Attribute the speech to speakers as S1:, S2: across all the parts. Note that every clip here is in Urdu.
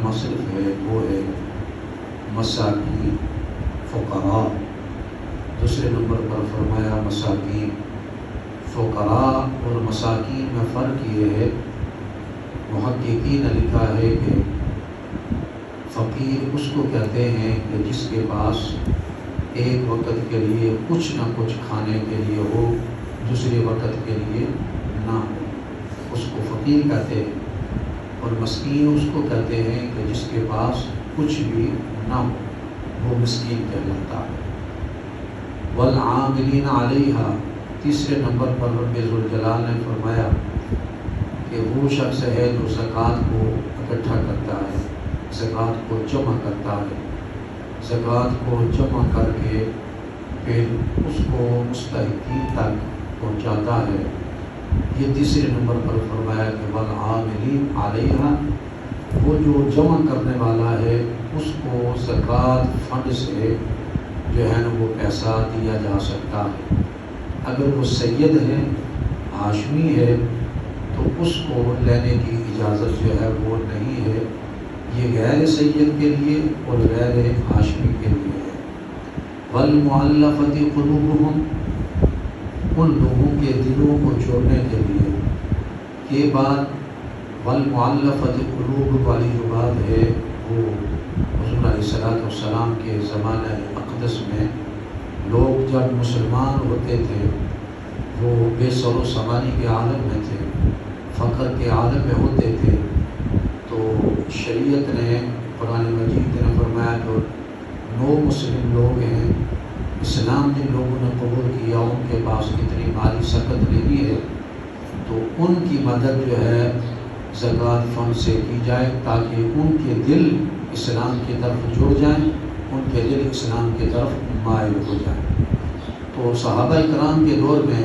S1: مصرف ہے وہ ہے مساکین فقراء. دوسرے نمبر پر فرمایا مساکین. فقراء اور مساکین میں فرق یہ ہے، محققین نے لکھا ہے کہ فقیر اس کو کہتے ہیں کہ جس کے پاس ایک وقت کے لیے کچھ نہ کچھ کھانے کے لیے ہو، دوسرے وقت کے لیے نہ ہو، اس کو فقیر کہتے ہیں. اور مسکین اس کو کہتے ہیں کہ جس کے پاس کچھ بھی نہ ہو، وہ مسکین کہلاتا ہے. والعاملین علیہا. تیسرے نمبر پر رب ذوالجلال نے فرمایا کہ وہ شخص ہے جو زکوٰۃ کو اکٹھا کرتا ہے، زکوٰۃ کو جمع کرتا ہے، زکوٰۃ کو جمع کر کے پھر اس کو مستحقین تک پہنچاتا ہے. یہ تیسرے نمبر پر فرمایا کہ والعاملین علیہا، وہ جو جمع کرنے والا ہے اس کو زکوٰۃ فنڈ سے جو ہے نا وہ پیسہ دیا جا سکتا ہے. اگر وہ سید ہے، ہاشمی ہے، تو اس کو لینے کی اجازت جو ہے وہ نہیں ہے. یہ غیر سید کے لیے اور غیر ہاشمی کے لیے ہے. والمؤلفۃ قلوبہم، ان لوگوں کے دلوں کو جوڑنے کے لیے. یہ بات والمؤلفۃ قلوب والی جو بات ہے وہ حضور علیہ السلام کے زمانہ اقدس میں لوگ جب مسلمان ہوتے تھے وہ بے سر و سامانی کے عالم میں تھے، فقر کے عالم میں ہوتے تھے، تو شریعت نے، قرآن مجید نے فرمایا جو نو مسلم لوگ ہیں، اسلام جن لوگوں نے قبول کیا ان کے پاس اتنی مالی سکت نہیں ہے، تو ان کی مدد جو ہے زکوٰۃ فنڈ سے کی جائے تاکہ ان کے دل اسلام کی طرف جڑ جائیں، ان کے دل اسلام کی طرف مائل ہو جائیں. تو صحابہ کرام کے دور میں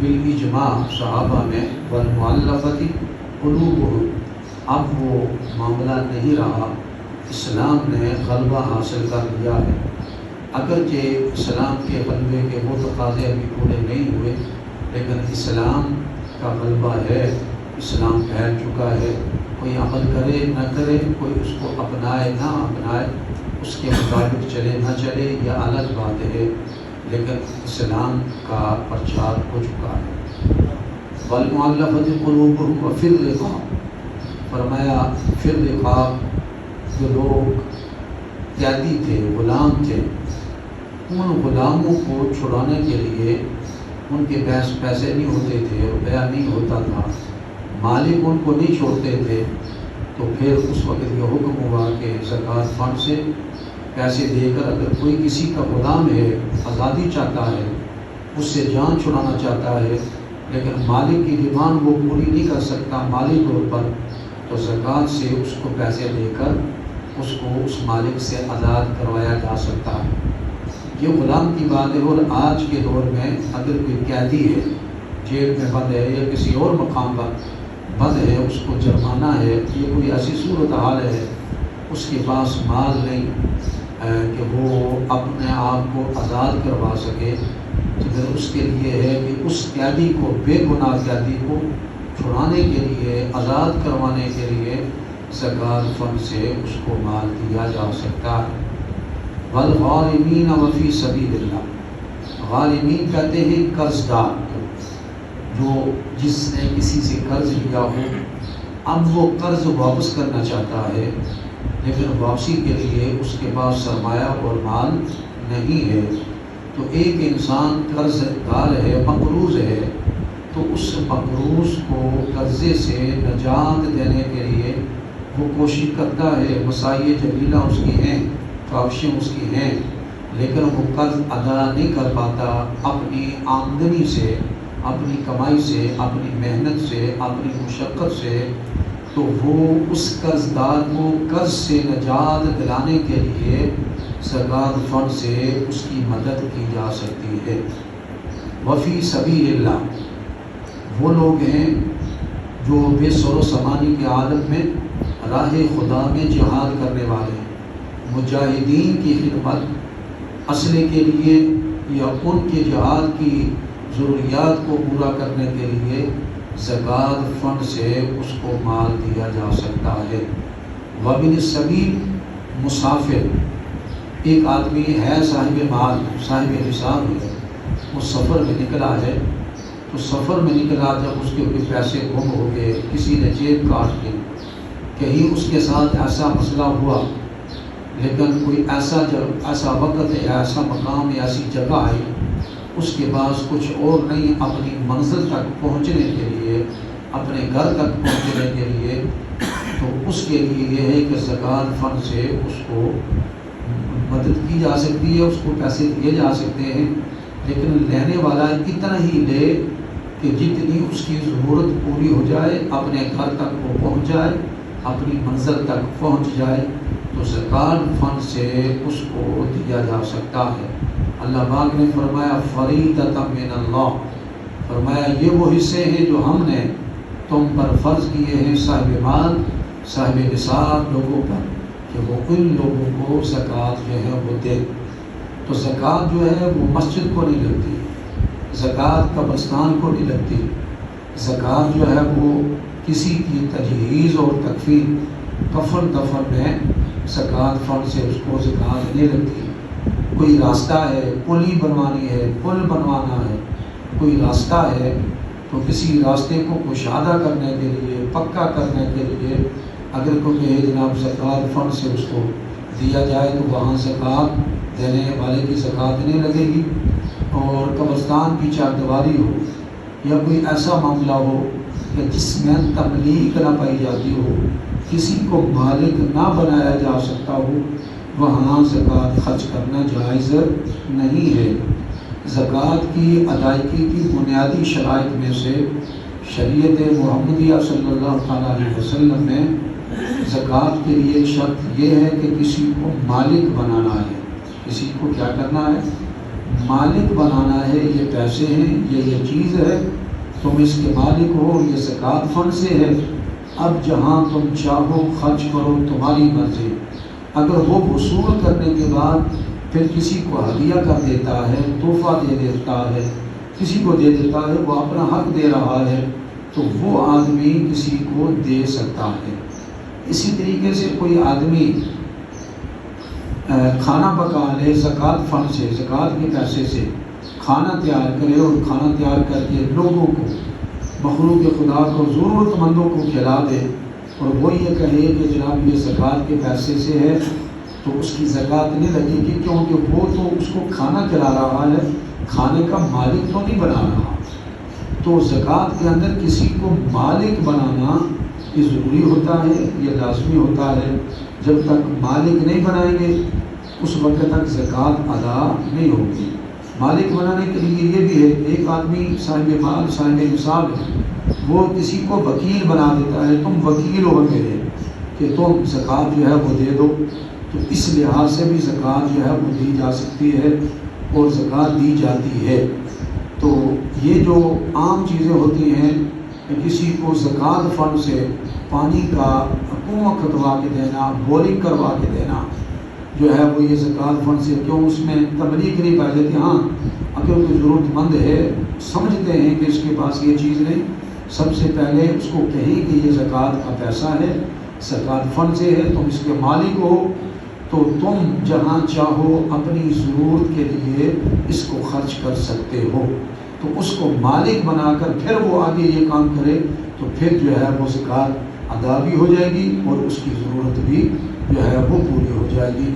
S1: بالاجماع صحابہ میں والمؤلفۃ قلوبہم، اب وہ معاملہ نہیں رہا. اسلام نے غلبہ حاصل کر لیا ہے. اگرچہ اسلام کے غلبے کے وہ تقاضے ابھی پورے نہیں ہوئے، لیکن اسلام کا غلبہ ہے، اسلام پھیل چکا ہے. کوئی عمل کرے نہ کرے، کوئی اس کو اپنائے نہ اپنائے، اس کے مطابق چلے نہ چلے، یہ الگ بات ہے، لیکن اسلام کا پرچار ہو چکا ہے. والمؤلفۃ قلوبہم وفی الرقاب، فرمایا فی الرقاب، جو لوگ قیدی تھے، غلام تھے، ان غلاموں کو چھڑانے کے لیے ان کے پاس پیسے نہیں ہوتے تھے، روپیہ نہیں ہوتا تھا، مالک ان کو نہیں چھوڑتے تھے، تو پھر اس وقت یہ حکم ہوا کہ زکوٰۃ فنڈ سے پیسے دے کر اگر کوئی کسی کا غلام ہے، آزادی چاہتا ہے، اس سے جان چھڑانا چاہتا ہے، لیکن مالک کی ڈیمانڈ وہ پوری نہیں کر سکتا مالی طور پر، تو زکوٰۃ سے اس کو پیسے دے کر اس کو اس مالک سے آزاد کروایا جا سکتا ہے. یہ غلام کی بات ہے. اور آج کے دور میں اگر کوئی قیدی ہے، جیل میں بند ہے یا کسی اور مقام پر بند ہے، اس کو جرمانہ ہے، یہ کوئی ایسی صورتحال ہے اس کے پاس مال نہیں کہ وہ اپنے آپ کو آزاد کروا سکے، تو پھر اس کے لیے ہے کہ اس قیدی کو، بے گناہ قیدی کو چھڑانے کے لیے، آزاد کروانے کے لیے زکوٰۃ فنڈ سے اس کو مال دیا جا سکتا ہے. والغارمین وفی سبیل اللہ، غارمین کہتے ہیں قرض دار، جو جس نے کسی سے قرض لیا ہو، اب وہ قرض واپس کرنا چاہتا ہے، لیکن واپسی کے لیے اس کے پاس سرمایہ اور مال نہیں ہے. تو ایک انسان قرض دار ہے، مقروض ہے، تو اس مقروض کو قرضے سے نجات دینے کے لیے وہ کوشش کرتا ہے، مسائل جلیلہ اس کی ہیں، کاوشیں اس کی ہیں، لیکن وہ قرض ادا نہیں کر پاتا. اپنی آمدنی سے، اپنی کمائی سے، اپنی محنت سے، اپنی مشقت سے، تو وہ اس قرض دار کو قرض سے نجات دلانے کے لیے زکوٰۃ فنڈ سے اس کی مدد کی جا سکتی ہے. وفی سبیل اللہ، وہ لوگ ہیں جو بے سر و سامانی کے عالم میں راہ خدا میں جہاد کرنے والے ہیں. مجاہدین کی خدمت اسلحے کے لیے یا ان کے جہاد کی ضروریات کو پورا کرنے کے لیے زکوٰۃ فنڈ سے اس کو مال دیا جا سکتا ہے. وابن السبیل مسافر، ایک آدمی ہے صاحب مال صاحب نصاب ہے، وہ سفر میں نکلا ہے، تو سفر میں نکلا جب اس کے کوئی پیسے گم ہو گئے، کسی نے جیب کاٹ لی، کہیں اس کے ساتھ ایسا مسئلہ ہوا، لیکن کوئی ایسا وقت یا ایسا مقام یا ایسی جگہ آئی اس کے پاس کچھ اور نہیں، اپنی منزل تک پہنچنے کے لیے، اپنے گھر تک پہنچنے کے لیے، تو اس کے لیے یہ ہے کہ زکوٰۃ فنڈ سے اس کو مدد کی جا سکتی ہے، اس کو پیسے دیے جا سکتے ہیں، لیکن لینے والا اتنا ہی لے کہ جتنی اس کی ضرورت پوری ہو جائے، اپنے گھر تک وہ پہنچ جائے، اپنی منزل تک پہنچ جائے، تو زکوٰۃ فنڈ سے اس کو دیا جا سکتا ہے۔ اللہ پاک نے فرمایا فریضۃ من اللہ، فرمایا یہ وہ حصے ہیں جو ہم نے تم پر فرض کیے ہیں صاحب مال صاحب نصاب لوگوں پر، کہ وہ ان لوگوں کو زکوٰۃ جو ہے وہ دے۔ تو زکوٰۃ جو ہے وہ مسجد کو نہیں لگتی، زکوٰۃ قبرستان کو نہیں لگتی، زکوٰۃ جو ہے وہ کسی کی تجہیز اور تکفین کفن دفن میں زکوٰۃ فنڈ سے اس کو زکوٰۃ نہیں لگتی۔ کوئی راستہ ہے، پلی بنوانی ہے، پل بنوانا ہے، کوئی راستہ ہے، تو کسی راستے کو کشادہ کرنے کے لیے، پکا کرنے کے لیے اگر کوئی کہے جناب زکوٰۃ فنڈ سے اس کو دیا جائے تو وہاں زکوٰۃ دینے والے کی زکوٰۃ نہیں لگے گی۔ اور قبرستان کی چاردیواری ہو یا کوئی ایسا معاملہ ہو کہ جس میں تملیک نہ پائی جاتی ہو، کسی کو مالک نہ بنایا جا سکتا ہو، وہاں زکوٰۃ خرچ کرنا جائز نہیں ہے۔ زکوٰۃ کی ادائیگی کی بنیادی شرائط میں سے شریعت محمدیہ صلی اللہ علیہ وسلم میں زکوٰۃ کے لیے ایک شرط یہ ہے کہ کسی کو مالک بنانا ہے۔ کسی کو کیا کرنا ہے؟ مالک بنانا ہے، یہ پیسے ہیں، یہ چیز ہے، تم اس کے مالک ہو، یہ زکوٰۃ فنڈ سے ہے، اب جہاں تم چاہو خرچ کرو، تمہاری مرضی۔ اگر وہ وصول کرنے کے بعد پھر کسی کو ہدیہ کر دیتا ہے، تحفہ دے دیتا ہے، کسی کو دے دیتا ہے، وہ اپنا حق دے رہا ہے، تو وہ آدمی کسی کو دے سکتا ہے۔ اسی طریقے سے کوئی آدمی کھانا پکا لے زکوٰۃ فنڈ سے، زکوٰۃ کے پیسے سے کھانا تیار کرے اور کھانا تیار کر کے لوگوں کو، مخلوق خدا کو، ضرورت مندوں کو کھلا دے، اور وہ یہ کہے کہ جناب یہ زکوٰۃ کے پیسے سے ہے، تو اس کی زکوٰۃ نہیں لگے گی، کیونکہ وہ تو اس کو کھانا کھلا رہا ہے، کھانے کا مالک تو نہیں بنا رہا۔ تو زکوٰۃ کے اندر کسی کو مالک بنانا یہ ضروری ہوتا ہے، یہ لازمی ہوتا ہے۔ جب تک مالک نہیں بنائیں گے اس وقت تک زکوٰۃ ادا نہیں ہوگی۔ مالک بنانے کے لیے یہ بھی ہے، ایک آدمی صاحب مال صاحب نصاب ہے، وہ کسی کو وکیل بنا دیتا ہے، تم وکیل ہو میرے کہ تم زکوٰۃ جو ہے وہ دے دو، تو اس لحاظ سے بھی زکوٰۃ جو ہے وہ دی جا سکتی ہے اور زکوٰۃ دی جاتی ہے۔ تو یہ جو عام چیزیں ہوتی ہیں کہ کسی کو زکوٰۃ فنڈ سے پانی کا کنواں کھدوا کے دینا، بورنگ کروا کے دینا جو ہے وہ یہ زکوٰۃ فنڈ سے، کیوں اس میں تبلیغ نہیں پائی جاتی۔ ہاں اگر کوئی ضرورت مند ہے، سمجھتے ہیں کہ اس کے پاس یہ چیز نہیں، سب سے پہلے اس کو کہیں کہ یہ زکوٰۃ کا پیسہ ہے، زکوٰۃ فنڈ سے ہے، تم اس کے مالک ہو، تو تم جہاں چاہو اپنی ضرورت کے لیے اس کو خرچ کر سکتے ہو۔ تو اس کو مالک بنا کر پھر وہ آگے یہ کام کرے تو پھر جو ہے وہ زکوٰۃ ادا بھی ہو جائے گی اور اس کی ضرورت بھی جو ہے وہ پوری ہو جائے گی۔